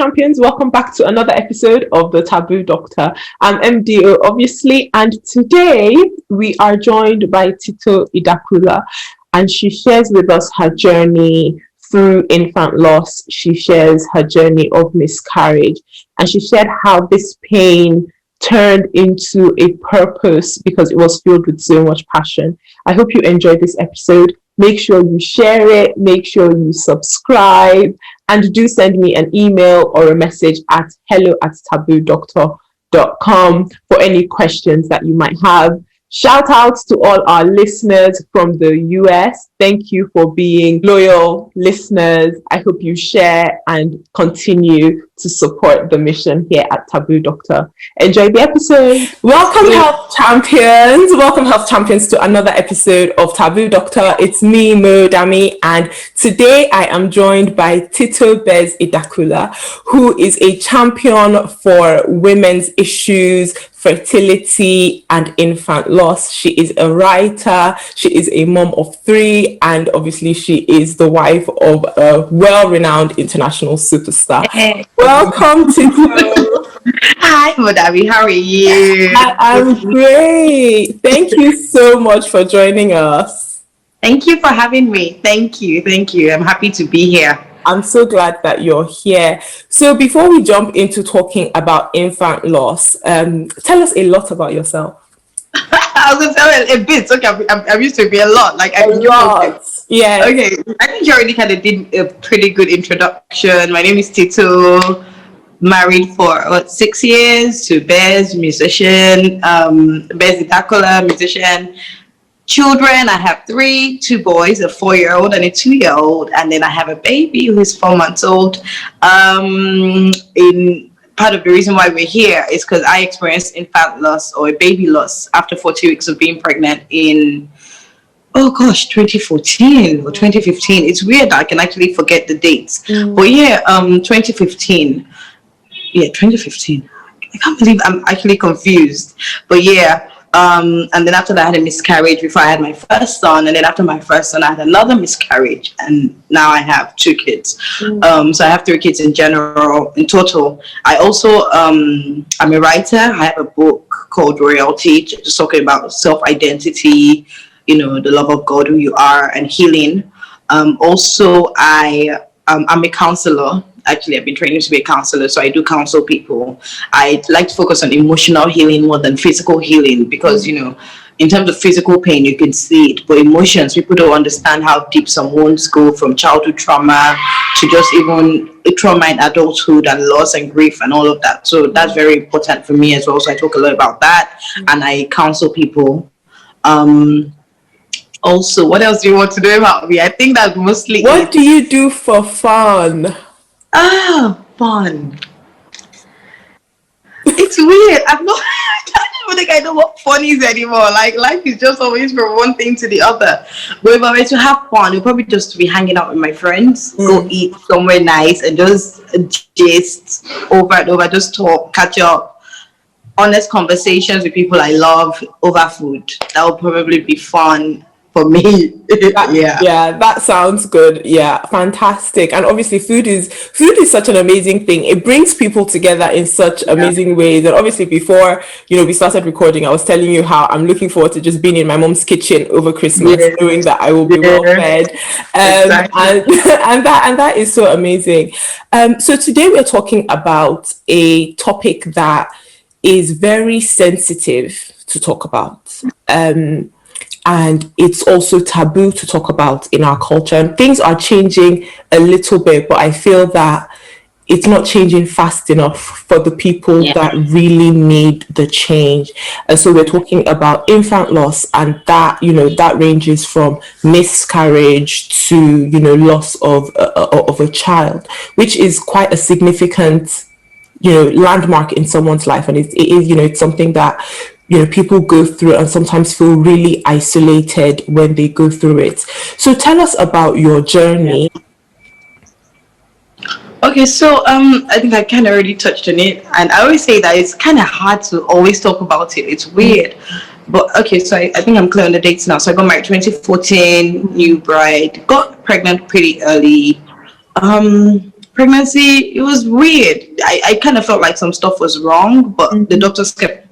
champions, welcome back to another episode of the Taboo Doctor. I'm MDO, obviously, and today we are joined by Tito Idakula, and she shares with us her journey through infant loss. She shares her journey of miscarriage, and she shared how this pain turned into a purpose because it was filled with so much passion. I hope you enjoyed this episode. Make sure you share it, make sure you subscribe, and do send me an email or a message at hello@taboodoctor.com for any questions that you might have. Shout outs to all our listeners from the US. Thank you for being loyal listeners. I hope you share and continue to support the mission here at Taboo Doctor. Enjoy the episode. Welcome, health champions. Welcome, health champions, to another episode of Taboo Doctor. It's me, Mo Dami, and today I am joined by Tito Idakula, who is a champion for women's issues, fertility, and infant loss. She is a writer, she is a mom of 3, and obviously she is the wife of a well-renowned international superstar. Hey. Welcome, Tito. Hi, Modavi. How are you? I'm great. Thank you so much for joining us. Thank you for having me. Thank you. I'm happy to be here. I'm so glad that you're here. So before we jump into talking about infant loss, tell us a lot about yourself. I was going to tell you a bit. Okay, I'm used to it be a lot. A lot. Yeah. Okay. I think you already kind of did a pretty good introduction. My name is Tito. Married for 6 years to Bez, musician. Bez Idakula, musician. Children, I have 3, 2 boys, a 4-year-old and a 2-year-old, and then I have a baby who is 4 months old. In part of the reason why we're here is because I experienced infant loss or a baby loss after 40 weeks of being pregnant in 2014 or 2015. It's weird that I can actually forget the dates. But 2015. Yeah, 2015. I can't believe I'm actually confused. But yeah. And then after that I had a miscarriage before I had my first son, and then after my first son I had another miscarriage, and now I have 2 kids. So I have 3 kids in total. I also I'm a writer. I have a book called Royalty, just talking about self-identity, the love of God, who you are, and healing. Also I'm a counselor. Actually, I've been training to be a counselor, so I do counsel people. I like to focus on emotional healing more than physical healing because, in terms of physical pain, you can see it. But emotions, people don't understand how deep some wounds go, from childhood trauma to just even trauma in adulthood and loss and grief and all of that. So that's very important for me as well. So I talk a lot about that, and I counsel people. Also, what else do you want to know about me? I think that's mostly What do you do for fun? Fun. It's weird. I don't even think I know what fun is anymore. Like, life is just always from one thing to the other. But if I were to have fun, it'd probably just be hanging out with my friends, go eat somewhere nice, and just over and over, just talk, catch up, honest conversations with people I love over food. That would probably be fun for me. Yeah, that sounds good. Yeah, fantastic. And obviously food is such an amazing thing. It brings people together in such amazing ways. And obviously before we started recording, I was telling you how I'm looking forward to just being in my mom's kitchen over Christmas, knowing that I will be well fed. Exactly. and that is so amazing. So today we're talking about a topic that is very sensitive to talk about. And it's also taboo to talk about in our culture. And things are changing a little bit, but I feel that it's not changing fast enough for the people that really need the change. And so we're talking about infant loss, and that, that ranges from miscarriage to, loss of a child, which is quite a significant, landmark in someone's life. And it is, it's something that people go through and sometimes feel really isolated when they go through it. So tell us about your journey. Okay, so I think I kind of already touched on it, and I always say that it's kind of hard to always talk about it. It's weird, but okay. So I think I'm clear on the dates now. So I got married 2014, new bride, got pregnant pretty early. pregnancy, it was weird. I kind of felt like some stuff was wrong, but the doctors kept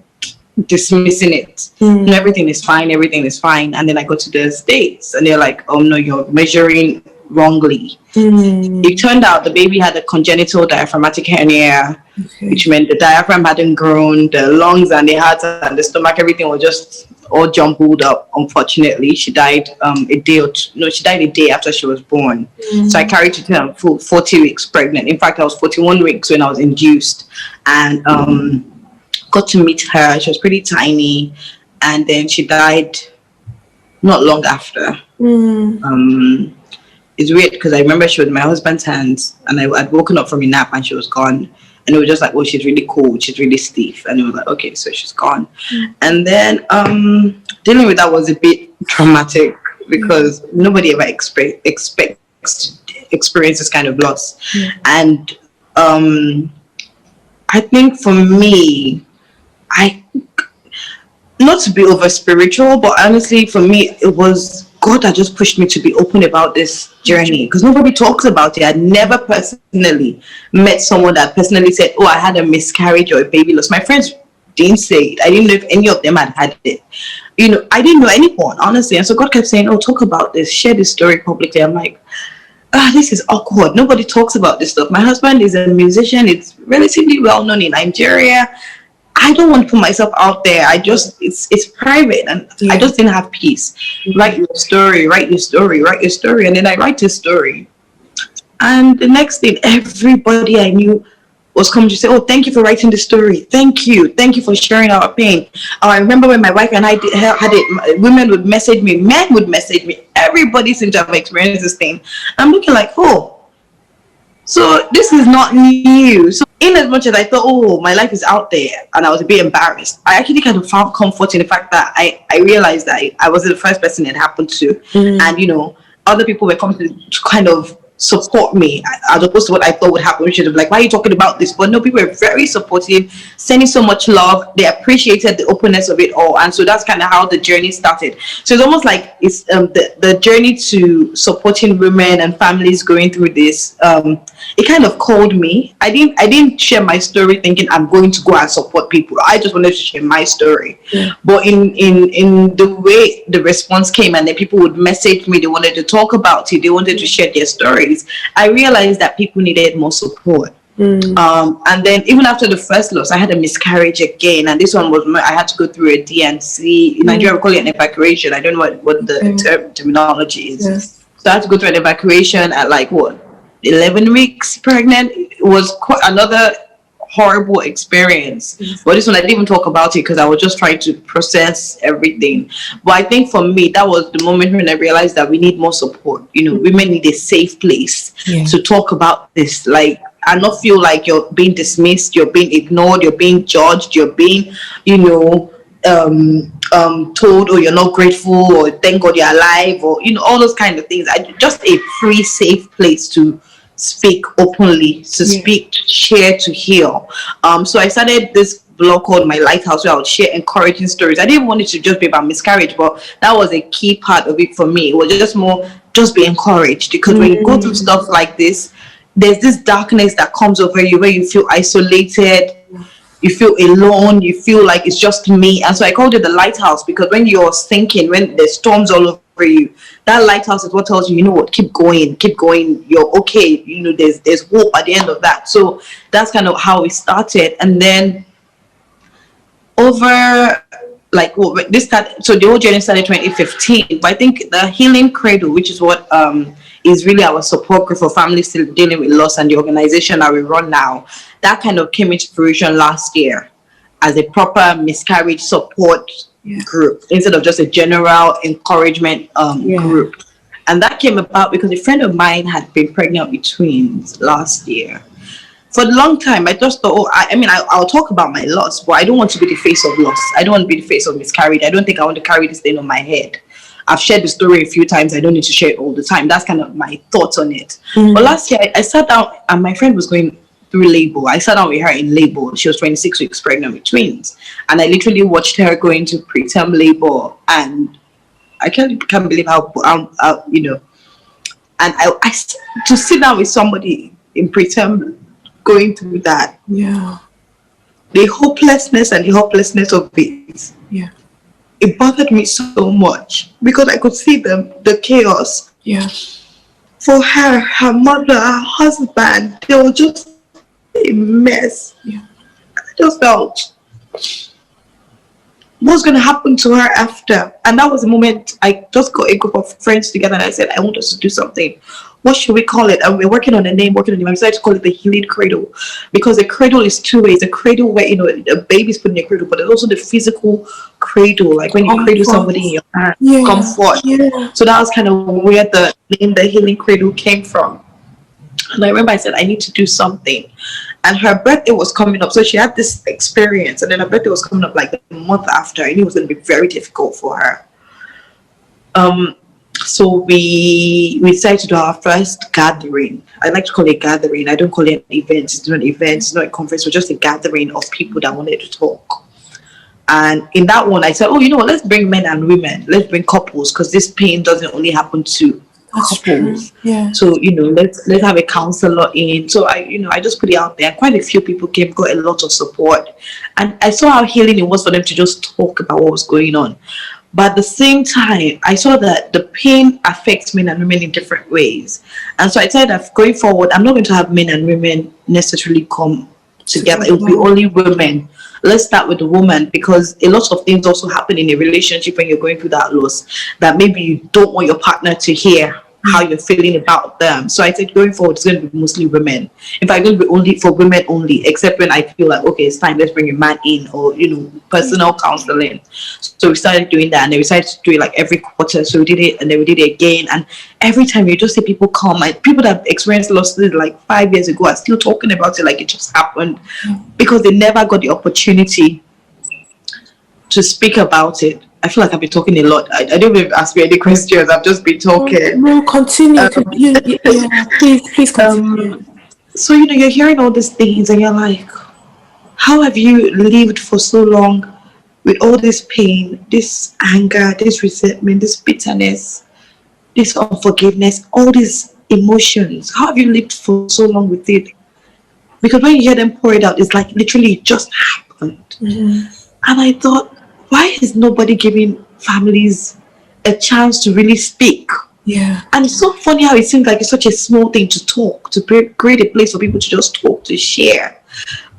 dismissing it. No, everything is fine, everything is fine. And then I go to the States and they're like, oh no, you're measuring wrongly. It turned out the baby had a congenital diaphragmatic hernia, which meant the diaphragm hadn't grown, the lungs and the heart and the stomach, everything was just all jumbled up. Unfortunately, she died a day after she was born. So I carried her to full 40 weeks pregnant. In fact, I was 41 weeks when I was induced, and got to meet her. She was pretty tiny, and then she died not long after. It's weird because I remember she was in my husband's hands, and I'd woken up from a nap and she was gone. And it was just like, oh, she's really cold, she's really stiff. And it was like, okay, so she's gone. And then dealing with that was a bit traumatic because nobody ever expects to experience this kind of loss. And I think for me, not to be over spiritual, but honestly, for me, it was God that just pushed me to be open about this journey because nobody talks about it. I'd never personally met someone that personally said, oh, I had a miscarriage or a baby loss. My friends didn't say it. I didn't know if any of them had it. You know, I didn't know anyone, honestly. And so God kept saying, oh, talk about this, share this story publicly. I'm like, this is awkward. Nobody talks about this stuff. My husband is a musician. It's relatively well known in Nigeria. I don't want to put myself out there. It's private, and I just didn't have peace. Write your story. And then I write a story. And the next thing, everybody I knew was coming to say, oh, thank you for writing the story. Thank you for sharing our pain. I remember when my wife and I had it, women would message me, men would message me. Everybody seemed to have experienced this thing. I'm looking like, oh, so this is not new. So in as much as I thought, oh, my life is out there, and I was a bit embarrassed, I actually kind of found comfort in the fact that I realized that I wasn't the first person it happened to. And, you know, other people were coming to kind of support me as opposed to what I thought would happen, which is like, why are you talking about this? But no, people were very supportive, sending so much love. They appreciated the openness of it all, and so that's kind of how the journey started. So it's almost like it's the journey to supporting women and families going through this. It kind of called me. I didn't share my story thinking I'm going to go and support people. I just wanted to share my story. But in the way the response came, and then people would message me, they wanted to talk about it, they wanted to share their stories, I realized that people needed more support. And then even after the first loss, I had a miscarriage again, and this one was I had to go through a DNC. In Nigeria, we call it an evacuation. I don't know what the terminology is. So I had to go through an evacuation at 11 weeks pregnant. It was quite another horrible experience. But this one I didn't even talk about it because I was just trying to process everything. But I think for me, that was the moment when I realized that we need more support. You know, women need a safe place to talk about this, and not feel like you're being dismissed, you're being ignored, you're being judged, you're being, told, oh, you're not grateful, or thank God you're alive, or all those kind of things. Just a free, safe place to speak openly, to speak, to share, to heal. So I started this blog called My Lighthouse, where I would share encouraging stories. I didn't want it to just be about miscarriage, but that was a key part of it for me. It was just be encouraged, because when you go through stuff like this, there's this darkness that comes over you where you feel isolated, you feel alone, you feel like it's just me. And so I called it the lighthouse, because when you're sinking, when there's storms all over you, that lighthouse is what tells you, you know what, keep going, you're okay, there's hope at the end of that. So that's kind of how it started. And then over this started, so the whole journey started 2015. But I think the Healing Cradle, which is what is really our support group for families still dealing with loss, and the organization that we run now, that kind of came into fruition last year as a proper miscarriage support group, instead of just a general encouragement group. And that came about because a friend of mine had been pregnant with twins last year. For a long time, I just thought, I'll talk about my loss, but I don't want to be the face of loss. I don't want to be the face of miscarriage. I don't think I want to carry this thing on my head. I've shared the story a few times. I don't need to share it all the time. That's kind of my thoughts on it. But last year, I sat down, and my friend was going through labor. I sat down with her in labor. She was 26 weeks pregnant with twins. And I literally watched her go into preterm labor. And I can't believe how and I to sit down with somebody, in preterm going through that. Yeah. The hopelessness and the hopelessness of it. Yeah. It bothered me so much because I could see the chaos. Yeah. For her, her mother, her husband, they were just a mess. Yeah. I just felt, what's going to happen to her after? And that was the moment I just got a group of friends together and I said, I want us to do something. What should we call it? And we're working on a name, I decided to call it the healing cradle, because the cradle is two ways. The cradle where, a baby's put in a cradle, but there's also the physical cradle, like when you cradle somebody in your hand, comfort. Yeah. So that was kind of where the name, the healing cradle, came from. And I remember I said, I need to do something. And her birthday was coming up. So she had this experience. And then her birthday was coming up like a month after. I knew it was going to be very difficult for her. So we decided to do our first gathering. I like to call it gathering. I don't call it an event. It's not an event. It's not a conference. It's just a gathering of people that wanted to talk. And in that one, I said, oh, you know what? Let's bring men and women. Let's bring couples, because this pain doesn't only happen to couples. Yeah. So, let's have a counselor in. So I just put it out there. Quite a few people came, got a lot of support. And I saw how healing it was for them to just talk about what was going on. But at the same time, I saw that the pain affects men and women in different ways. And so I said that going forward, I'm not going to have men and women necessarily come together. It will be only women. Let's start with the woman, because a lot of things also happen in a relationship when you're going through that loss, that maybe you don't want your partner to hear how you're feeling about them. So I said going forward, it's going to be mostly women. In fact, it's going to be only for women only, except when I feel like, okay, it's time, let's bring a man in, or personal counseling. So we started doing that, and then we started to do it like every quarter. So we did it, and then we did it again, and every time you just see people come, and people that have experienced losses like 5 years ago are still talking about it like it just happened, because they never got the opportunity to speak about it. I feel like I've been talking a lot. I don't even ask me any questions. I've just been talking. No, continue. Please continue. So, you're hearing all these things and you're like, how have you lived for so long with all this pain, this anger, this resentment, this bitterness, this unforgiveness, all these emotions? How have you lived for so long with it? Because when you hear them pour it out, it's like literally it just happened. Mm-hmm. And I thought, why is nobody giving families a chance to really speak? Yeah. And it's so funny how it seems like it's such a small thing to talk, to create a place for people to just talk, to share.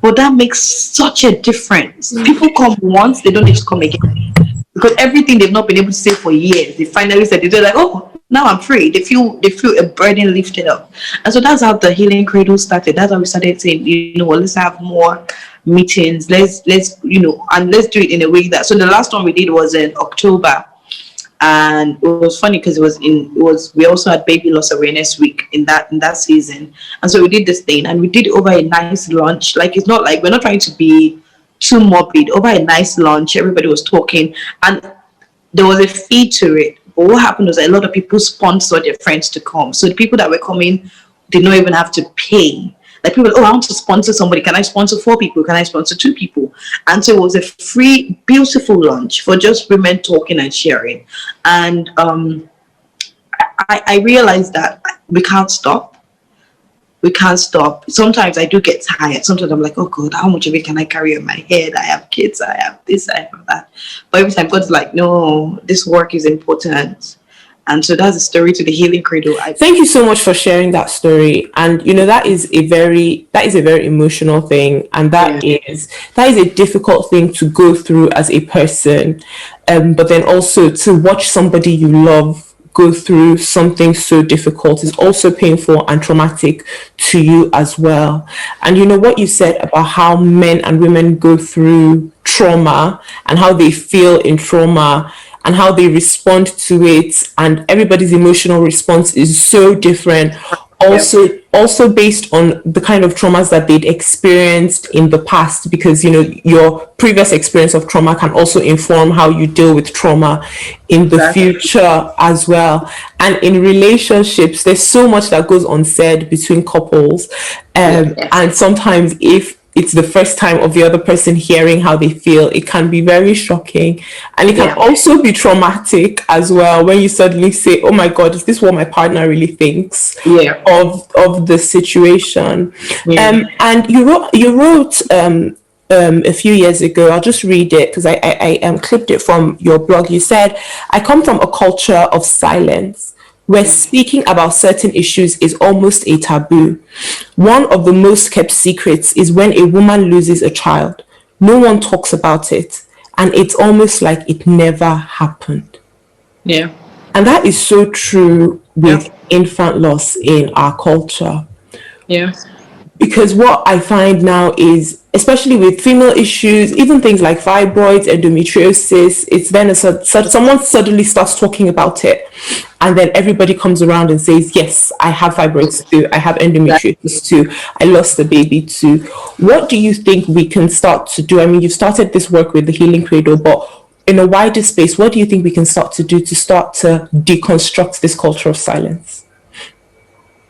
But that makes such a difference. Mm-hmm. People come once, they don't need to come again. Because everything they've not been able to say for years, they finally said it. They're like, oh, now I'm free. They feel a burden lifted up. And so that's how the healing cradle started. That's how we started saying, let's have more meetings, let's and let's do it in a way that, so the last one we did was in October, and it was funny because we also had baby loss awareness week in that season, and so we did this thing, and we did it over a nice lunch. Like, it's not like we're not trying to be too morbid. Over a nice lunch, everybody was talking, and there was a fee to it. But what happened was a lot of people sponsored their friends to come, so the people that were coming did not even have to pay. Like, people, I want to sponsor somebody. Can I sponsor 4 people? Can I sponsor 2 people? And so it was a free, beautiful lunch for just women talking and sharing. And I realized that we can't stop. We can't stop. Sometimes I do get tired. Sometimes I'm like, oh God, how much of it can I carry on my head? I have kids. I have this. I have that. But every time God's like, no, this work is important. And so that's the story to the healing cradle. Thank you so much for sharing that story. And that is a very emotional thing, and that is a difficult thing to go through as a person. But then also to watch somebody you love go through something so difficult is also painful and traumatic to you as well. And what you said about how men and women go through trauma and how they feel in trauma and how they respond to it, and everybody's emotional response is so different. Also based on the kind of traumas that they'd experienced in the past, because your previous experience of trauma can also inform how you deal with trauma in the future as well. And in relationships, there's so much that goes unsaid between couples, and sometimes if it's the first time of the other person hearing how they feel, it can be very shocking. And it can also be traumatic as well when you suddenly say, oh my God, is this what my partner really thinks of the situation? And you wrote a few years ago, I'll just read it because I clipped it from your blog. You said, I come from a culture of silence where speaking about certain issues is almost a taboo. One of the most kept secrets is when a woman loses a child. No one talks about it, and it's almost like it never happened. Yeah. And that is so true with infant loss in our culture. Yeah. Because what I find now is, especially with female issues, even things like fibroids, endometriosis, it's then someone suddenly starts talking about it. And then everybody comes around and says, yes, I have fibroids too. I have endometriosis too. I lost a baby too. What do you think we can start to do? I mean, you've started this work with the Healing Cradle, but in a wider space, what do you think we can start to do to start to deconstruct this culture of silence?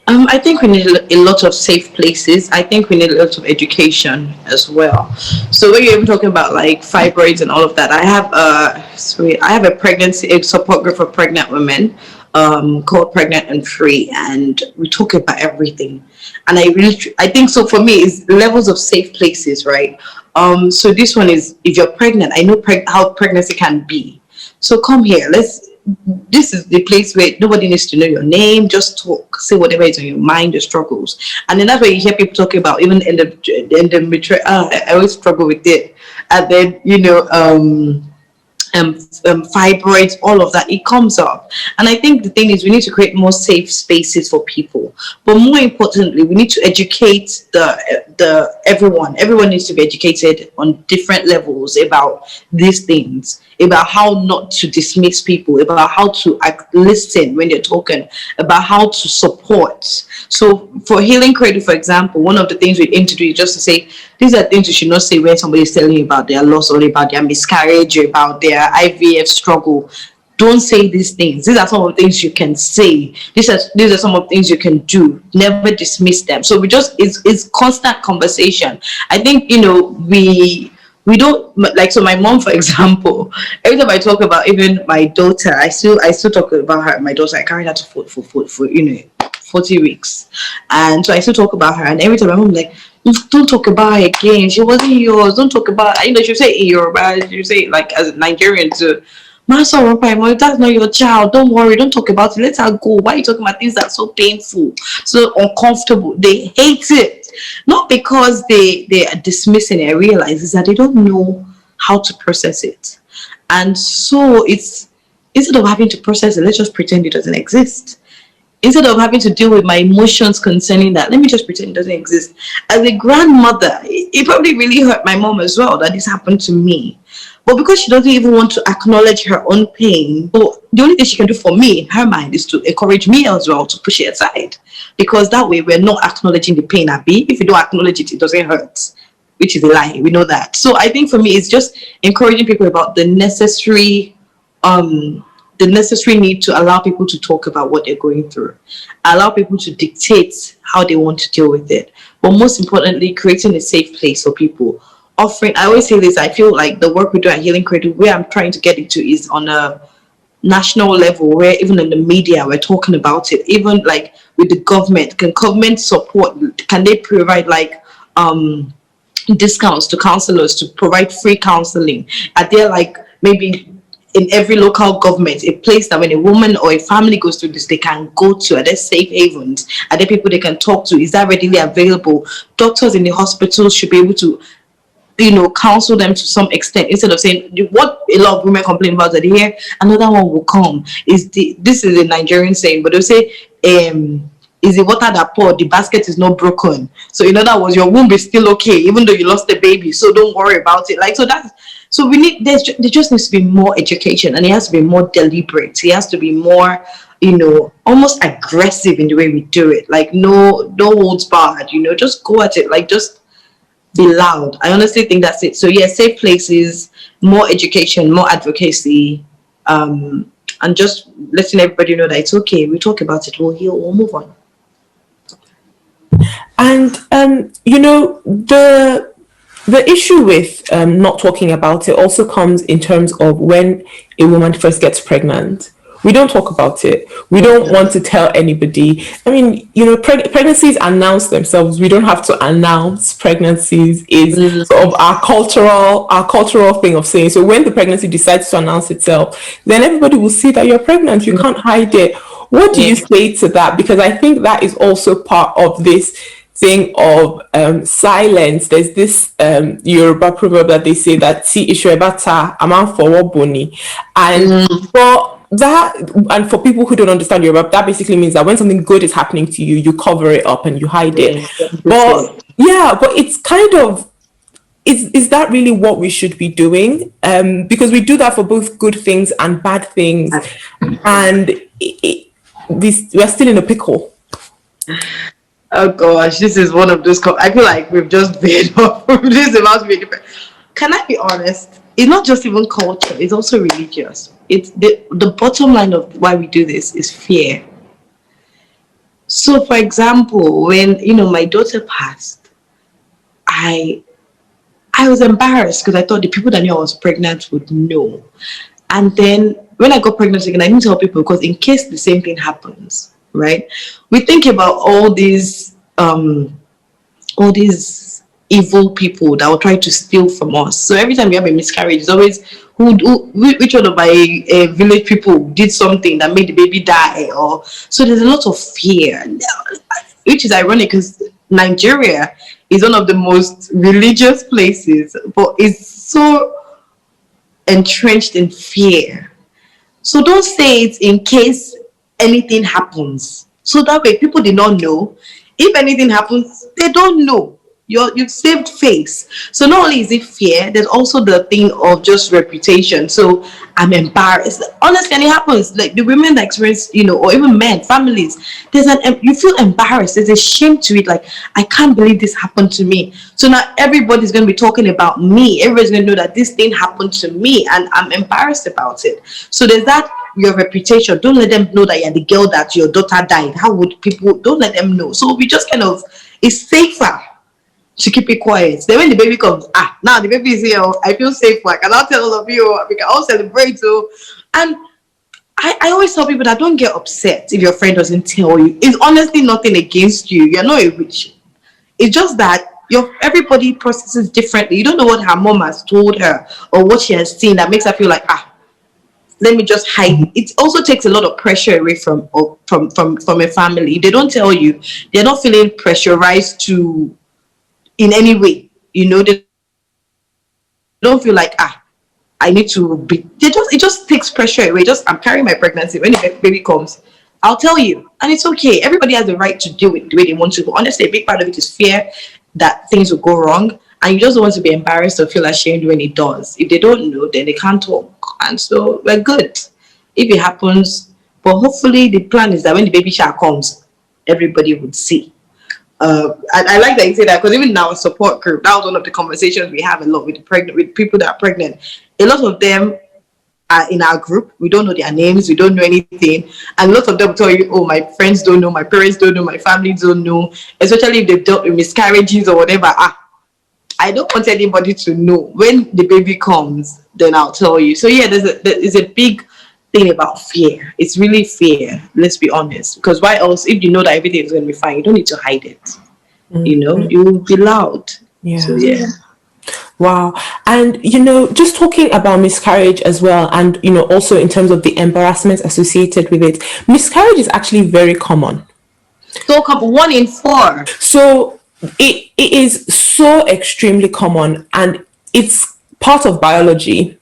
I think we need a lot of safe places. I think we need a lot of education as well. So when you're even talking about like fibroids and all of that, I have a support group for pregnant women called Pregnant and Free, and we talk about everything. And I think so for me is levels of safe places, right? So this one is, if you're pregnant, I know how pregnancy can be. So come here, this is the place where nobody needs to know your name. Just talk, say whatever is on your mind, your struggles. And then that's where you hear people talking about even endometriosis. I always struggle with it. And then, fibroids, all of that, it comes up. And I think the thing is, we need to create more safe spaces for people. But more importantly, we need to educate everyone needs to be educated on different levels about these things, about how not to dismiss people, about how to listen when they're talking, about how to support. So for Healing Cradle, for example, one of the things we aim to do is just to say, these are things you should not say when somebody is telling you about their loss or about their miscarriage or about their IVF struggle. Don't say these things. These are some of the things you can say. These are some of the things you can do. Never dismiss them. So it's constant conversation. I think, we don't, like, so my mom, for example, every time I talk about even my daughter, I still talk about her. My daughter, I carried her to for 40 weeks, and so I still talk about her. And every time my mom like, don't talk about her again. She wasn't yours. Don't talk about. She'll say in Yoruba. She'll say like as a Nigerian too. That's not your child. Don't worry. Don't talk about it. Let her go. Why are you talking about things that are so painful, so uncomfortable? They hate it, not because they are dismissing it. I realize is that they don't know how to process it, and so it's, instead of having to process it, let's just pretend it doesn't exist. Instead of having to deal with my emotions concerning that, let me just pretend it doesn't exist. As a grandmother, it probably really hurt my mom as well that this happened to me. But because she doesn't even want to acknowledge her own pain, but the only thing she can do for me in her mind is to encourage me as well to push it aside. Because that way we're not acknowledging the pain, Abby. If you don't acknowledge it, it doesn't hurt, which is a lie. We know that. So I think for me, it's just encouraging people about the necessary need to allow people to talk about what they're going through, allow people to dictate how they want to deal with it, but most importantly, creating a safe place for people. I always say this, I feel like the work we do at Healing Cradle, where I'm trying to get into is on a national level, where even in the media we're talking about it, even like with the government. Can government support, can they provide like discounts to counselors to provide free counseling? Are there like maybe in every local government a place that when a woman or a family goes through this, they can go to? Are there safe havens? Are there people they can talk to? Is that readily available? Doctors in the hospitals should be able to counsel them to some extent, instead of saying what a lot of women complain about, that here another one will come. This is a Nigerian saying, but they'll say, is the water that poured, the basket is not broken. So in other words, your womb is still okay, even though you lost the baby. So don't worry about it. So there just needs to be more education, and it has to be more deliberate. It has to be more, almost aggressive in the way we do it. Like no holds barred, just go at it. Like just be loud. I honestly think that's it. So yeah, safe places, more education, more advocacy, and just letting everybody know that it's okay. We talk about it, we'll heal, we'll move on. And the issue with not talking about it also comes in terms of when a woman first gets pregnant. We don't talk about it. We don't want to tell anybody. I mean, pregnancies announce themselves. We don't have to announce pregnancies. Is sort of our cultural thing of saying. So when the pregnancy decides to announce itself, then everybody will see that you're pregnant. You can't hide it. What do you say to that? Because I think that is also part of this thing of silence. There's this Yoruba proverb that they say that "Ti ishwebata aman for boni," and for that, and for people who don't understand Yoruba, that basically means that when something good is happening to you, you cover it up and you hide it. But it's kind of, is that really what we should be doing? Because we do that for both good things and bad things, and we're still in a pickle. Oh gosh, this is one of those. I feel like we've just been off from this about to be different. Can I be honest? It's not just even culture; it's also religious. It's the bottom line of why we do this is fear. So, for example, when my daughter passed, I was embarrassed because I thought the people that knew I was pregnant would know. And then when I got pregnant again, I didn't tell people because in case the same thing happens, right? We think about all these evil people that will try to steal from us. So every time we have a miscarriage, it's always which one of my village people did something that made the baby die, or so there's a lot of fear, which is ironic because Nigeria is one of the most religious places, but it's so entrenched in fear. So don't say it in case anything happens. So that way people did not know. If anything happens, they don't know. You've saved face. So not only is it fear, there's also the thing of just reputation. So I'm embarrassed. Honestly, and it happens. Like the women that experience, or even men, families, you feel embarrassed. There's a shame to it. Like, I can't believe this happened to me. So now everybody's going to be talking about me. Everybody's going to know that this thing happened to me and I'm embarrassed about it. So there's that, your reputation. Don't let them know that you're the girl that your daughter died. How would people, don't let them know. So we just it's safer to keep it quiet. Then when the baby comes, now the baby is here, I feel safe. I cannot tell all of you, we can all celebrate. So, and I always tell people that don't get upset if your friend doesn't tell you. It's honestly nothing against you. You're not a witch. It's just that everybody processes differently. You don't know what her mom has told her or what she has seen that makes her feel like, let me just hide it. It also takes a lot of pressure away from a family. If they don't tell you, they're not feeling pressurized to in any way, they don't feel like I need to be. It just takes pressure away. I'm carrying my pregnancy. When the baby comes, I'll tell you, and it's okay. Everybody has the right to do it the way they want to. But honestly, a big part of it is fear that things will go wrong, and you just don't want to be embarrassed or feel ashamed when it does. If they don't know, then they can't talk, and so we're good if it happens. But hopefully, the plan is that when the baby shower comes, everybody would see. I like that you say that because even in our support group, that was one of the conversations we have a lot with people that are pregnant. A lot of them are in our group. We don't know their names. We don't know anything. And lots of them tell you, oh, my friends don't know, my parents don't know, my family don't know, especially if they've dealt with miscarriages or whatever. I don't want anybody to know. When the baby comes, then I'll tell you. So yeah, there's a big thing about fear. It's really fear, let's be honest, because why else, if you know that everything is going to be fine, you don't need to hide it. You will be loud. So Wow. And just talking about miscarriage as well, and also in terms of the embarrassment associated with it, miscarriage is actually very common. So 1 in 4. So it is so extremely common, and it's part of biology.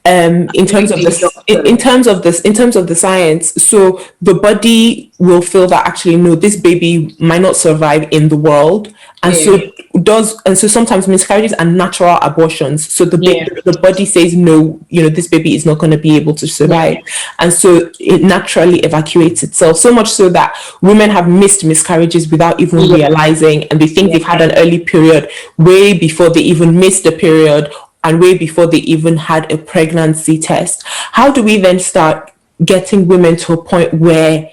In terms of the science, so the body will feel that actually no, this baby might not survive in the world, and so sometimes miscarriages are natural abortions. So the body says no, this baby is not going to be able to survive, and so it naturally evacuates itself. So much so that women have missed miscarriages without even realizing, and they think they've had an early period way before they even missed the period, and way before they even had a pregnancy test. How do we then start getting women to a point where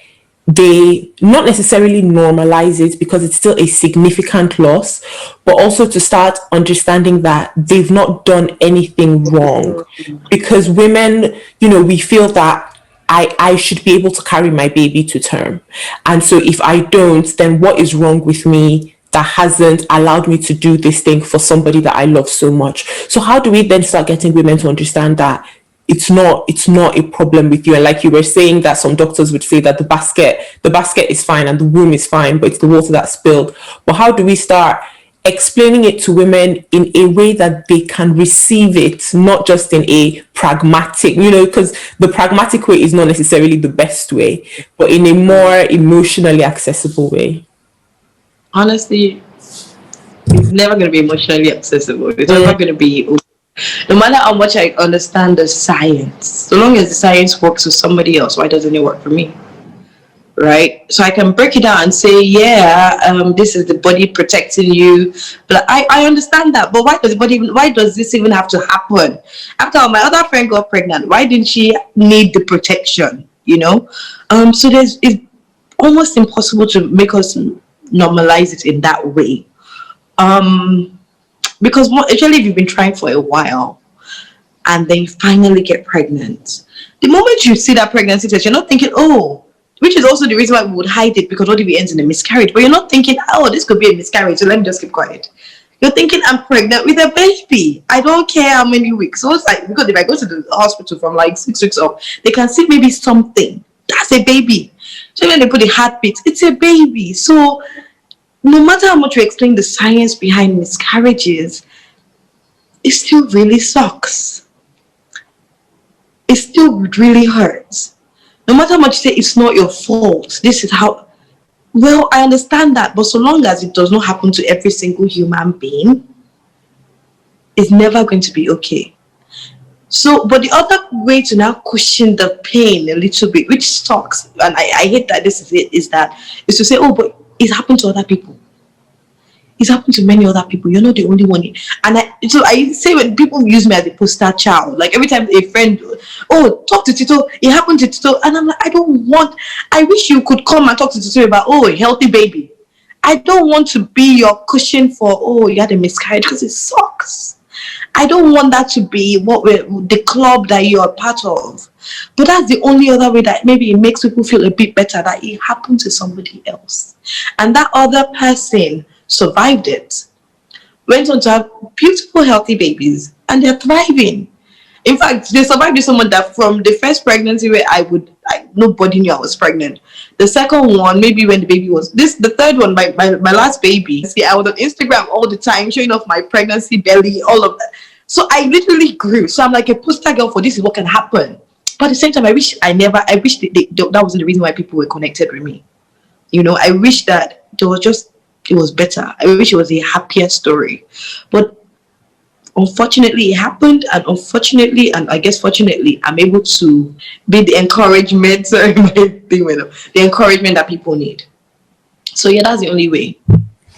they not necessarily normalize it because it's still a significant loss, but also to start understanding that they've not done anything wrong. Because women, we feel that I should be able to carry my baby to term. And so if I don't, then what is wrong with me that hasn't allowed me to do this thing for somebody that I love so much? So how do we then start getting women to understand that it's not a problem with you? And like you were saying, that some doctors would say that the basket is fine and the womb is fine, but it's the water that's spilled. But how do we start explaining it to women in a way that they can receive it, not just in a pragmatic, because the pragmatic way is not necessarily the best way, but in a more emotionally accessible way? Honestly, it's never going to be emotionally accessible. It's never going to be, no matter how much I understand the science, so long as the science works with somebody else, why doesn't it work for me? Right? So I can break it down and say, this is the body protecting you. But I understand that. But why does this even have to happen? After all, my other friend got pregnant. Why didn't she need the protection? So it's almost impossible to make us normalize it in that way. Because actually, if you've been trying for a while and then you finally get pregnant, the moment you see that pregnancy test, you're not thinking, which is also the reason why we would hide it, because what if it ends in a miscarriage? But you're not thinking, this could be a miscarriage, so let me just keep quiet. You're thinking, I'm pregnant with a baby. I don't care how many weeks. So it's like, because if I go to the hospital from like 6 weeks up, they can see maybe something. That's a baby. So when they put a heartbeat, it's a baby. So no matter how much you explain the science behind miscarriages, it still really sucks. It still really hurts. No matter how much you say it's not your fault, this is how. Well, I understand that, but so long as it does not happen to every single human being, it's never going to be okay. So, but the other way to now cushion the pain a little bit, which sucks, and I hate that this is it, is to say, but it's happened to other people. It's happened to many other people. You're not the only one. And I say, when people use me as a poster child, like every time a friend, talk to Tito, it happened to Tito. And I'm like, I wish you could come and talk to Tito about, a healthy baby. I don't want to be your cushion for, you had a miscarriage, because it sucks. I don't want that to be the club that you are part of. But that's the only other way that maybe it makes people feel a bit better, that it happened to somebody else. And that other person survived it, went on to have beautiful, healthy babies, and they're thriving. In fact, they survived with someone that from the first pregnancy where nobody knew I was pregnant. The second one, maybe when the baby was the third one, my last baby. See, I was on Instagram all the time, showing off my pregnancy belly, all of that. So I literally grew. So I'm like a poster girl for this is what can happen. But at the same time, I wish that wasn't the reason why people were connected with me. I wish that it was better. I wish it was a happier story. But unfortunately, it happened. And unfortunately, and I guess fortunately, I'm able to be the encouragement. Sorry, the encouragement that people need. So yeah, that's the only way.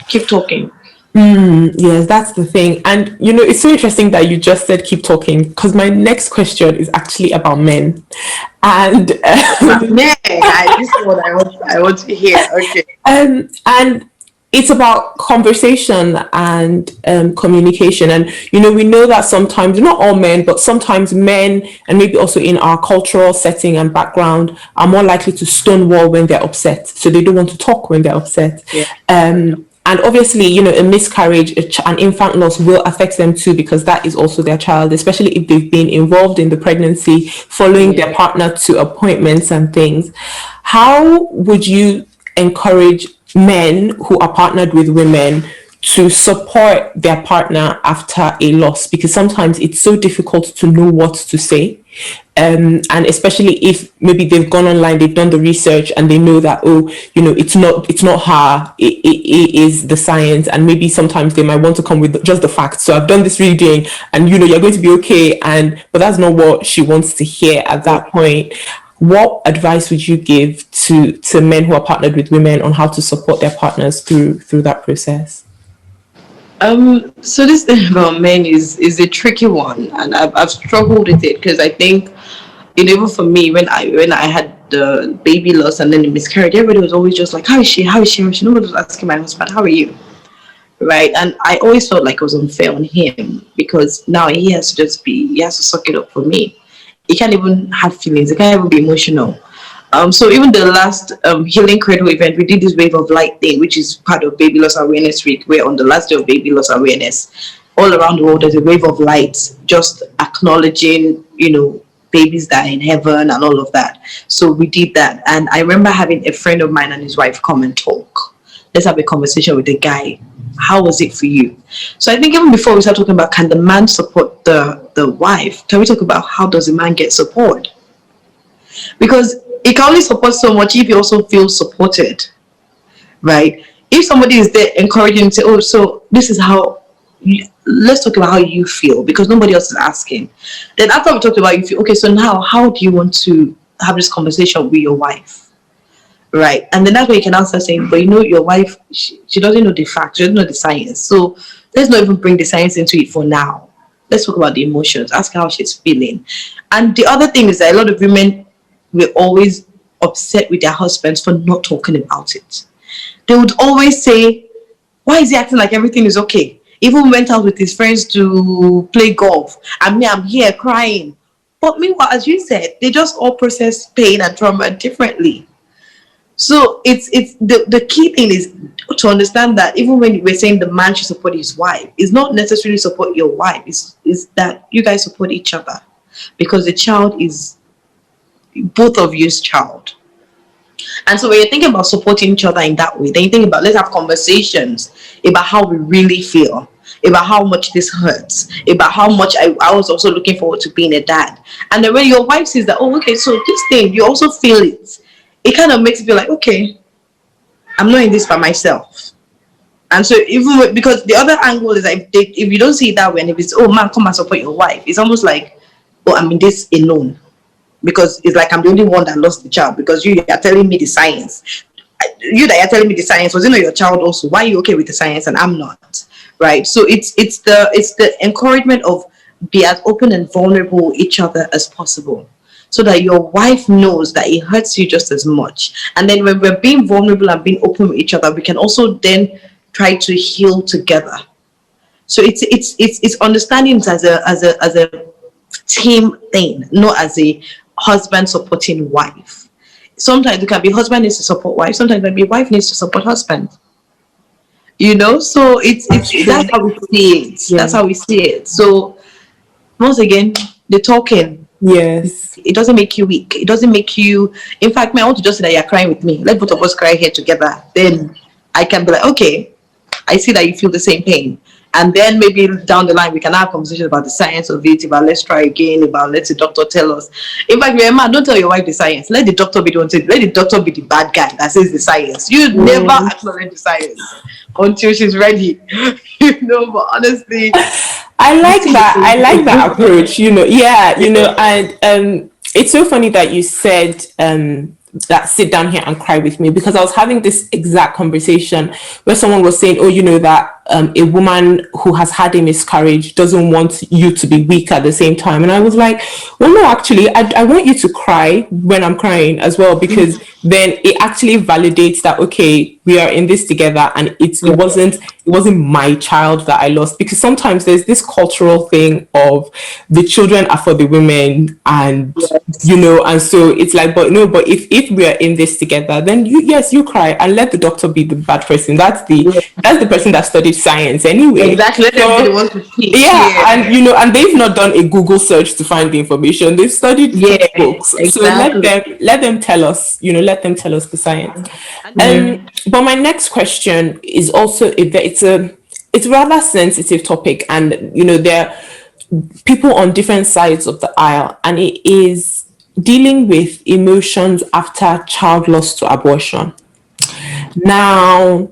Keep talking. Yes, that's the thing. And it's so interesting that you just said keep talking, because my next question is actually about men. And this is what I want to hear. Okay. And it's about conversation and communication. And we know that sometimes, not all men, but sometimes men, and maybe also in our cultural setting and background, are more likely to stonewall when they're upset. So they don't want to talk when they're upset. Yeah. And obviously, a miscarriage, an infant loss will affect them too, because that is also their child, especially if they've been involved in the pregnancy, following their partner to appointments and things. How would you encourage men who are partnered with women to support their partner after a loss? Because sometimes it's so difficult to know what to say. And especially if maybe they've gone online, they've done the research, and they know that, it's not her, it is the science. And maybe sometimes they might want to come with just the facts. So I've done this reading, and you're going to be okay. But that's not what she wants to hear at that point. What advice would you give to men who are partnered with women on how to support their partners through that process? So this thing about men is a tricky one, and I've struggled with it, because I think Even for me, when I had the baby loss and then the miscarriage, everybody was always just like, how is she? How is she? How is she? Nobody was asking my husband, how are you? Right? And I always felt like it was unfair on him because now he has to suck it up for me. He can't even have feelings. He can't even be emotional. So even the last healing cradle event, we did this wave of light thing, which is part of Baby Loss Awareness Week. Where on the last day of Baby Loss Awareness, all around the world there's a wave of light, just acknowledging, babies that are in heaven and all of that. So we did that, and I remember having a friend of mine and his wife come and talk. Let's have a conversation with the guy. How was it for you? So I think even before we start talking about can the man support the wife, can we talk about how does the man get support? Because it can only support so much if you also feel supported, right? If somebody is there encouraging, say, oh, so this is how let's talk about how you feel, because nobody else is asking. Then after we talked about you feel, okay, so now how do you want to have this conversation with your wife? Right? And then that's where you can answer saying, but your wife, she doesn't know the facts, she doesn't know the science. So let's not even bring the science into it for now. Let's talk about the emotions, ask her how she's feeling. And the other thing is that a lot of women were always upset with their husbands for not talking about it. They would always say, why is he acting like everything is okay? Even went out with his friends to play golf, and me, I'm here crying. But meanwhile, as you said, they just all process pain and trauma differently. So it's the key thing is to understand that even when we're saying the man should support his wife, it's not necessarily support your wife. It's that you guys support each other, because the child is both of you's child. And so when you're thinking about supporting each other in that way, then you think about, let's have conversations about how we really feel, about how much this hurts, about how much I was also looking forward to being a dad. And then when your wife says that, oh, okay, so this thing, you also feel it, it kind of makes you feel like, okay, I'm not in this by myself. And so because the other angle is that if you don't see it that way, and if it's, oh man, come and support your wife, it's almost like, oh, I'm in this alone. Because it's like I'm the only one that lost the child, because you are telling me the science. You that are telling me the science, was it not your child also? Why are you okay with the science and I'm not? Right? So it's the encouragement of be as open and vulnerable with each other as possible, so that your wife knows that it hurts you just as much. And then when we're being vulnerable and being open with each other, we can also then try to heal together. So it's understanding it as a team thing, not as a husband supporting wife. Sometimes it can be husband needs to support wife, sometimes maybe wife needs to support husband. So it's that's how we see it. Yeah. That's how we see it. So once again, the talking. Yes. It doesn't make you weak. It doesn't make you. In fact, I want to just say that you're crying with me. Let both of us cry here together. Then I can be like, okay, I see that you feel the same pain. And then maybe down the line, we can have conversations about the science of it, about let's try again, about let the doctor tell us. In fact, remember, don't tell your wife the science. Let the doctor be the one to, let the doctor be the bad guy that says the science. You never acknowledge the science until she's ready. But honestly, I like that approach, Yeah, and it's so funny that you said that sit down here and cry with me, because I was having this exact conversation where someone was saying, oh, that a woman who has had a miscarriage doesn't want you to be weak at the same time. And I was like, well, no, actually, I want you to cry when I'm crying as well, because then it actually validates that, okay, we are in this together, and it wasn't my child that I lost. Because sometimes there's this cultural thing of the children are for the women, and and so it's like, but if we are in this together, then you cry and let the doctor be the bad person. That's the person that studied science anyway. Exactly. And and they've not done a Google search to find the information. They've studied books. Exactly. So let them tell us, let them tell us the science. But my next question is also it's a rather sensitive topic, and there are people on different sides of the aisle, and it is dealing with emotions after child loss to abortion. Now,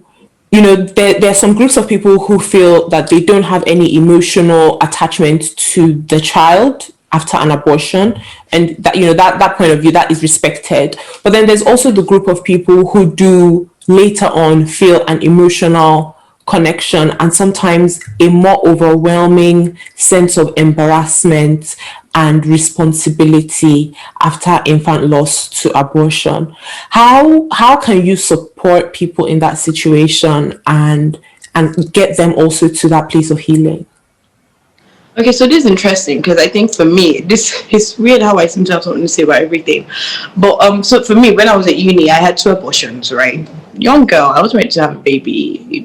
there are some groups of people who feel that they don't have any emotional attachment to the child after an abortion, and that that point of view, that is respected. But then there's also the group of people who do later on feel an emotional connection and sometimes a more overwhelming sense of embarrassment and responsibility after infant loss to abortion. How can you support people in that situation and get them also to that place of healing? Okay, so this is interesting because I think for me, this is weird how I seem to have something to say about everything. But so for me, when I was at uni, I had 2 abortions, right? Young girl, I was ready to have a baby,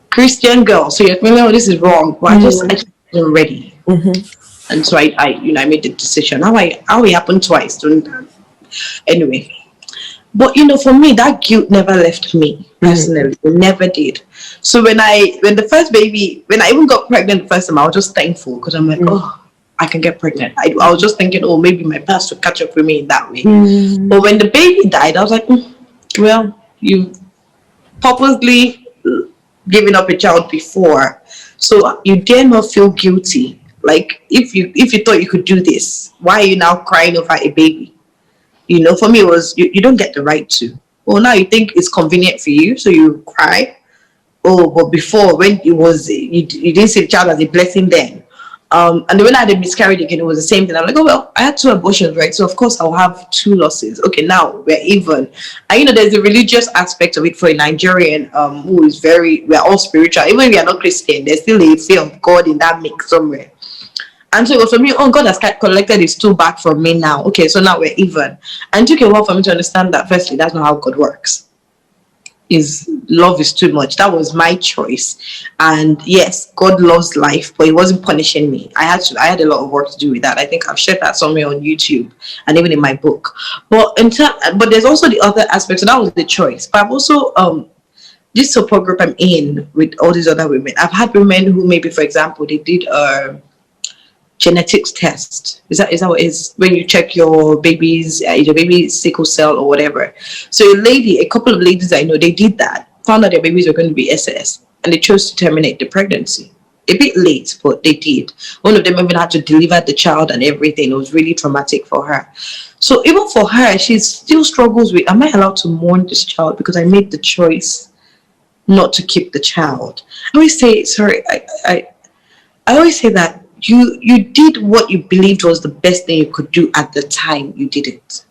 Christian girl. So you're thinking, oh, this is wrong. But I just wasn't ready. And so I made the decision. How it happened twice. Anyway. But for me, that guilt never left me personally. It never did. So when I even got pregnant the first time, I was just thankful because I'm like, oh, I can get pregnant. I was just thinking, oh, maybe my past will catch up with me in that way. But when the baby died, I was like, well, you purposely given up a child before, so you dare not feel guilty. Like if you thought you could do this, why are you now crying over a baby? For me, it was you don't get the right to. Well, now you think it's convenient for you, so you cry. Oh, but before, when it was, you didn't see the child as a blessing then. And then when I had a miscarriage again, it was the same thing. I'm like, oh, well, I had 2 abortions, right? So, of course, I'll have 2 losses. Okay, now we're even. And, there's a religious aspect of it for a Nigerian who is we're all spiritual. Even if we are not Christian, there's still a fear of God in that mix somewhere. And so it was for me, oh, God has collected his 2 back from me now. Okay, so now we're even. And it took a while for me to understand that, firstly, that's not how God works. Love is too much. That was my choice. And yes, God loves life, but he wasn't punishing me. I had a lot of work to do with that. I think I've shared that somewhere on YouTube and even in my book. But there's also the other aspect. So that was the choice. But I've also this support group I'm in with all these other women. I've had women who maybe, for example, they did a genetics test. Is that what it is? When you check your baby's sickle cell or whatever. So a couple of ladies I know, they did that, found out their babies were going to be SS, and they chose to terminate the pregnancy. A bit late, but they did. One of them even had to deliver the child and everything. It was really traumatic for her. So even for her, she still struggles with, am I allowed to mourn this child because I made the choice not to keep the child? I always say, I always say that you did what you believed was the best thing you could do at the time you did it.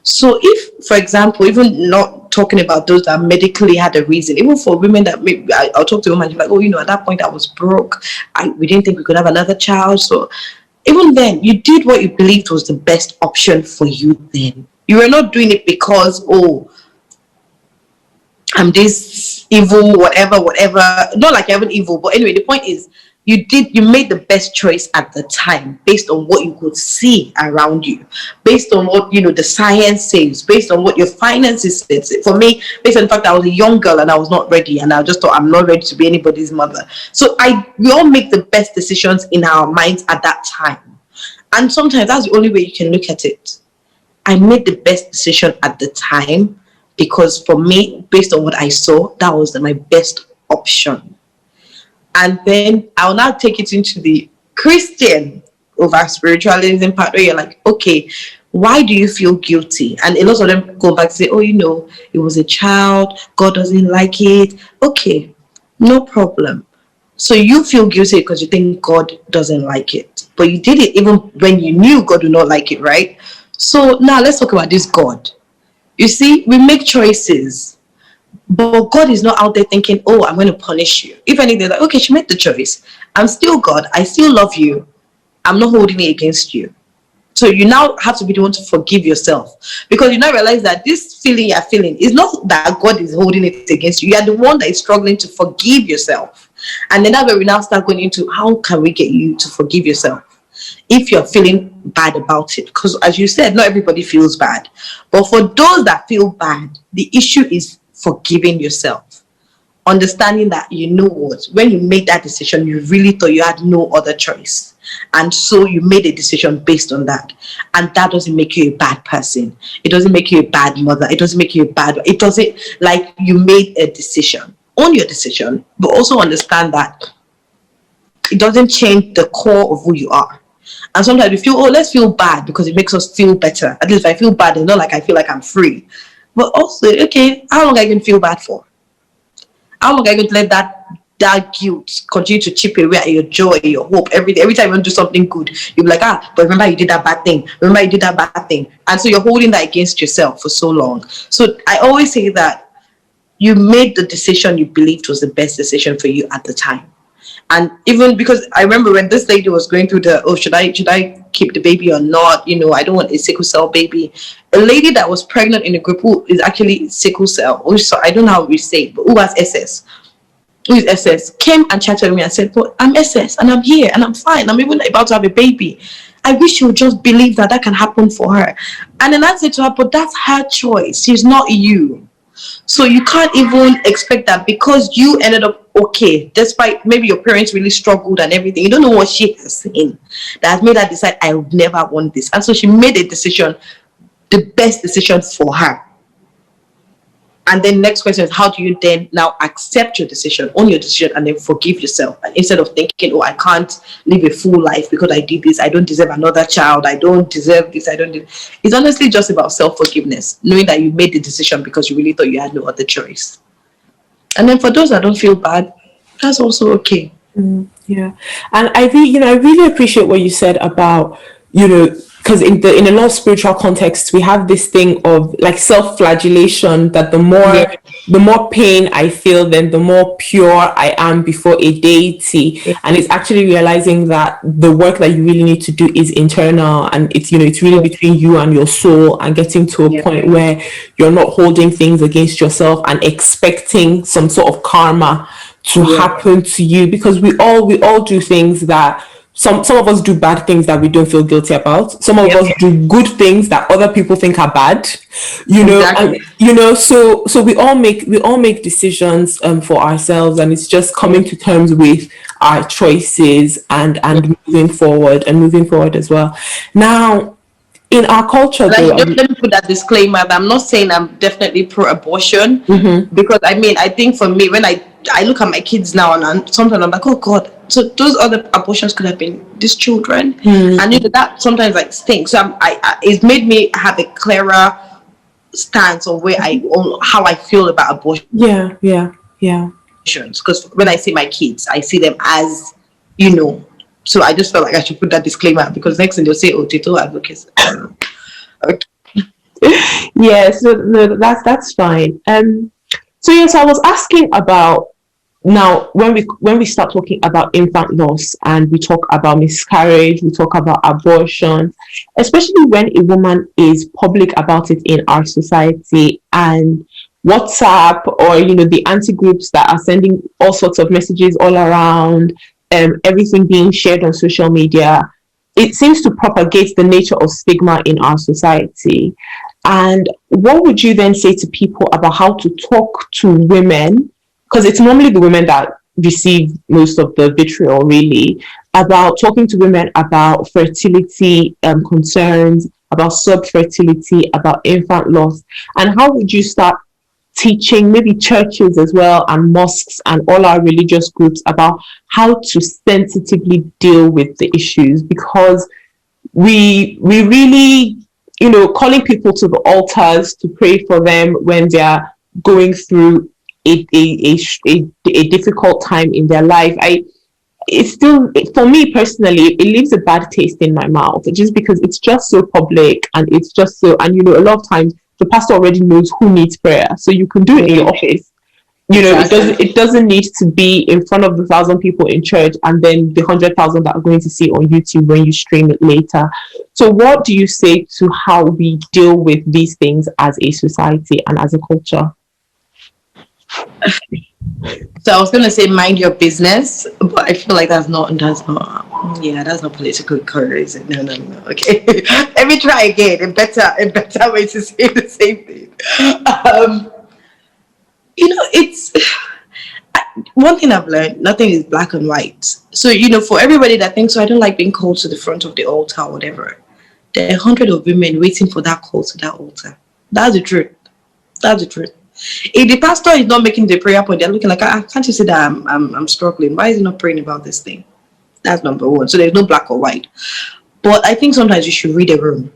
So if, for example, even not talking about those that medically had a reason, even for women that maybe I'll talk to women like, oh, at that point I was broke, we didn't think we could have another child. So even then, you did what you believed was the best option for you then. You were not doing it because, oh, I'm this evil, whatever. Not like you're even evil, but anyway, the point is, you made the best choice at the time based on what you could see around you, based on what the science says, based on what your finances says. For me, based on the fact that I was a young girl and I was not ready, and I just thought I'm not ready to be anybody's mother. So we all make the best decisions in our minds at that time, and sometimes that's the only way you can look at it. I made the best decision at the time because for me, based on what I saw, that was my best option. And then I'll now take it into the Christian over spiritualism part where you're like, okay, why do you feel guilty? And a lot of them go back and say, oh, it was a child, God doesn't like it. Okay, no problem. So you feel guilty because you think God doesn't like it. But you did it even when you knew God would not like it, right? So now let's talk about this God. You see, we make choices. But God is not out there thinking, oh, I'm going to punish you. If anything, like, okay, she made the choice. I'm still God. I still love you. I'm not holding it against you. So you now have to be the one to forgive yourself. Because you now realize that this feeling you're feeling is not that God is holding it against you. You are the one that is struggling to forgive yourself. And then that's where we now start going into, how can we get you to forgive yourself if you're feeling bad about it? Because as you said, not everybody feels bad. But for those that feel bad, the issue is forgiving yourself, understanding that when you made that decision, you really thought you had no other choice, and so you made a decision based on that. And that doesn't make you a bad person. It doesn't make you a bad mother. It doesn't make you it doesn't, like, you made a decision. Own your decision, but also understand that it doesn't change the core of who you are. And sometimes we feel, oh, let's feel bad because it makes us feel better. At least if I feel bad, it's not like I feel like I'm free. But also, okay, how long I can feel bad for? How long are you going to let that guilt continue to chip away at your joy, your hope, every day? Every time you want to do something good, you'll be like, but remember you did that bad thing. Remember you did that bad thing. And so you're holding that against yourself for so long. So I always say that you made the decision you believed was the best decision for you at the time. And even because I remember when this lady was going through should I keep the baby or not? I don't want a sickle cell baby. A lady that was pregnant in a group who is actually sickle cell, I don't know how we say it, but who has SS, who is SS, came and chatted with me and said, "But I'm SS and I'm here and I'm fine. I'm even about to have a baby. I wish you would just believe that can happen for her." And then I said to her, "But that's her choice. She's not you. So you can't even expect that because you ended up okay, despite maybe your parents really struggled and everything. You don't know what she has seen that has made her decide, I would never want this." And so she made a decision, the best decision for her. And then next question is, how do you then now accept your decision, own your decision, and then forgive yourself? And instead of thinking, I can't live a full life because I did this, I don't deserve another child, I don't deserve this, It's honestly just about self-forgiveness, knowing that you made the decision because you really thought you had no other choice. And then for those that don't feel bad, that's also okay. Yeah. And I really appreciate what you said about, because in a lot of spiritual contexts, we have this thing of like self-flagellation, that the more pain I feel, then the more pure I am before a deity. Yeah. And it's actually realizing that the work that you really need to do is internal, and it's really between you and your soul, and getting to a point where you're not holding things against yourself and expecting some sort of karma to happen to you, because we all do things that some of us do bad things that we don't feel guilty about. Some of us do good things that other people think are bad, exactly. And, so we all make decisions for ourselves, and it's just coming to terms with our choices and moving forward as well. Now, in our culture, let me put that disclaimer that I'm not saying I'm definitely pro-abortion, because I think for me, when I look at my kids now, and sometimes I'm like, oh God, so those other abortions could have been these children, and that sometimes stinks. So it's made me have a clearer stance on how I feel about abortion. Yeah. Because when I see my kids, I see them as, So I just felt like I should put that disclaimer, because next thing they'll say, "Oh, Tito advocates." Okay. Yeah, so no, that's fine. So yes, I was asking about, now when we start talking about infant loss and we talk about miscarriage, we talk about abortion, especially when a woman is public about it in our society, and WhatsApp or the anti-groups that are sending all sorts of messages all around, everything being shared on social media, it seems to propagate the nature of stigma in our society. And what would you then say to people about how to talk to women, because it's normally the women that receive most of the vitriol, really, about talking to women about fertility concerns, about subfertility, about infant loss, and how would you start teaching maybe churches as well, and mosques and all our religious groups, about how to sensitively deal with the issues? Because we really, calling people to the altars to pray for them when they're going through a difficult time in their life, it's still, for me personally, it leaves a bad taste in my mouth, just because it's just so public, and it's just so, and a lot of times the pastor already knows who needs prayer, so you can do it in your office. It doesn't need to be in front of the 1,000 people in church, and then the 100,000 that are going to see on YouTube when you stream it later. So what do you say to how we deal with these things as a society and as a culture? So I was going to say mind your business, but I feel like that's not politically correct, is it? No. Okay. Let me try again. A better way to say the same thing. It's one thing I've learned, nothing is black and white. So, for everybody that thinks, I don't like being called to the front of the altar or whatever, there are hundreds of women waiting for that call to that altar. That's the truth. If the pastor is not making the prayer point, they're looking like, can't you see that I'm struggling? Why is he not praying about this thing? That's number one. So there's no black or white. But I think sometimes you should read a room.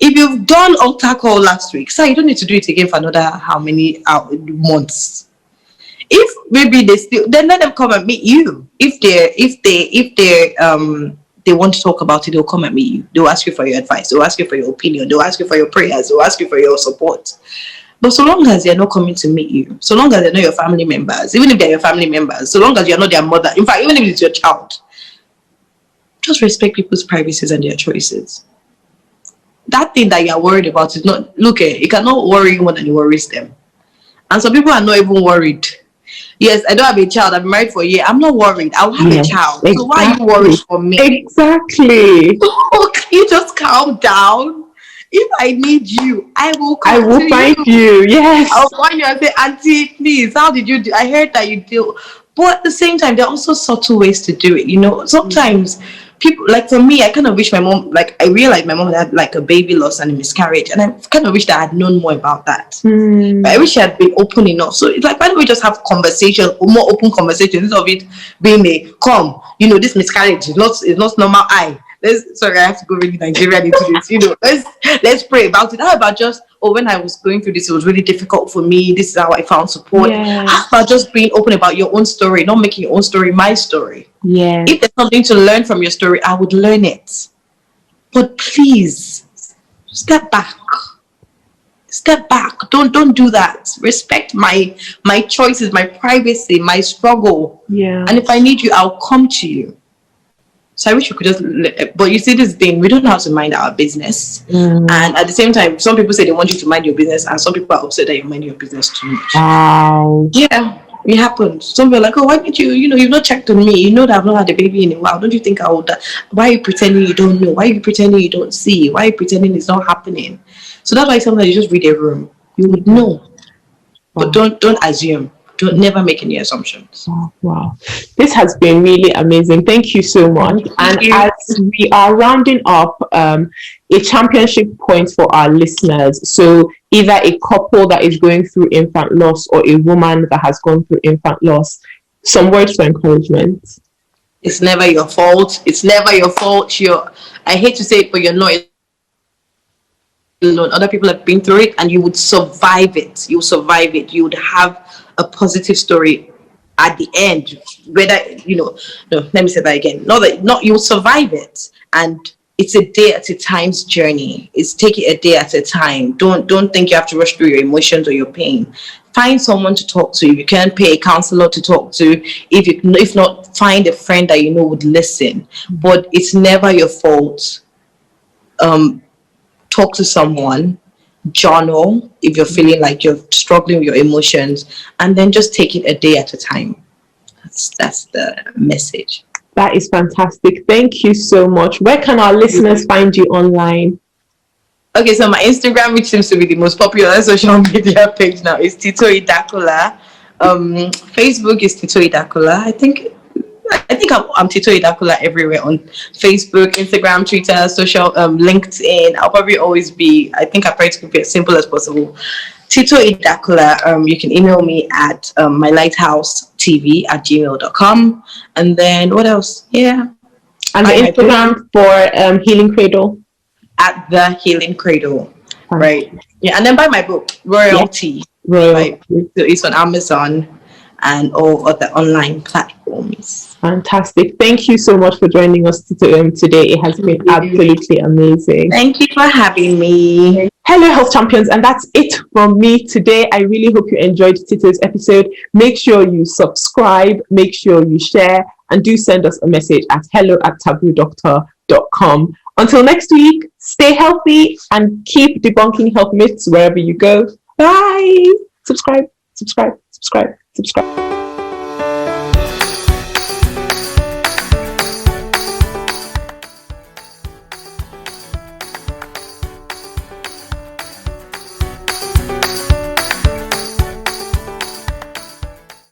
If you've done altar call last week, you don't need to do it again for another how many months. if maybe they still, then let them come and meet you. If they want to talk about it, they'll come and meet you. They'll ask you for your advice. They'll ask you for your opinion. They'll ask you for your prayers. They'll ask you for your support. But so long as they're not coming to meet you, so long as they're not your family members, even if they're your family members, so long as you're not their mother, in fact, even if it's your child, just respect people's privacies and their choices. That thing that you're worried about is not, look, it cannot worry you more than it worries them. And some people are not even worried. Yes, I don't have a child. I've been married for a year. I'm not worried. I'll have a child. Exactly. So why are you worried for me? Exactly. You just calm down. If I need you, I will come. I will find you. Yes. I'll find you and say, Auntie, please, how did you do? I heard that you do. But at the same time, there are also subtle ways to do it. You know, sometimes people, like for me, I kind of wish my mom, like I realized my mom had like a baby loss and a miscarriage, and I kind of wish that I had known more about that. But I wish she had been open enough. So it's like, why don't we just have conversations, more open conversations, instead of it being a come, you know, this miscarriage is not normal. Sorry, I have to go really Nigerian into this. You know, let's pray about it. How about just, when I was going through this, it was really difficult for me. This is how I found support. Yes. How about just being open about your own story, not making your own story my story? Yeah. If there's something to learn from your story, I would learn it. But please, step back. Step back. Don't do that. Respect my choices, my privacy, my struggle. Yeah. And if I need you, I'll come to you. So I wish we could just, but you see this thing, we don't know how to mind our business. And at the same time, some people say they want you to mind your business, and some people are upset that you mind your business too much. Wow. Yeah, it happens. Some people are like, oh, why did you've not checked on me? You know that I've not had a baby in a while. Don't you think I would? Why are you pretending you don't know? Why are you pretending you don't see? Why are you pretending it's not happening? So that's why sometimes you just read a room. You would know. But don't assume. Don't never make any assumptions. Wow. This has been really amazing. Thank you so much. And as we are rounding up, a championship point for our listeners. So either a couple that is going through infant loss or a woman that has gone through infant loss, some words for encouragement. It's never your fault. It's never your fault. I hate to say it, but you're not alone. Other people have been through it, and you would survive it. You survive it. You would have a positive story at the end. Whether no, let me say that again. You'll survive it, and it's a day at a time's journey. It's take it a day at a time. Don't think you have to rush through your emotions or your pain. Find someone to talk to. If you can't pay a counselor to talk to, if not, find a friend that you know would listen. But it's never your fault. Talk to someone, journal if you're feeling like you're struggling with your emotions, and then just take it a day at a time. That's the message. That is fantastic. Thank you so much. Where can our listeners find you online? Okay, so my Instagram, which seems to be the most popular social media page now, is Tito Idakula. Facebook is Tito Idakula. I think I'm Tito Idakula everywhere, on Facebook, Instagram, Twitter, social, LinkedIn. I'll probably always be, I think I try to keep it as simple as possible. Tito Idakula. You can email me at mylighthousetv@gmail.com. And then what else? Yeah. And the Instagram for Healing Cradle? At the Healing Cradle. Right. Yeah. And then buy my book, Royalty. Yeah. Right. So it's on Amazon and all other online platforms. Fantastic. Thank you so much for joining us today. It has been absolutely amazing. Thank you for having me. Hello, health champions, and that's it from me today. I really hope you enjoyed Tito's episode. Make sure you subscribe, make sure you share, and do send us a message at hello@taboodoctor.com. Until next week, stay healthy and keep debunking health myths wherever you go. Bye. Subscribe, subscribe, subscribe, subscribe.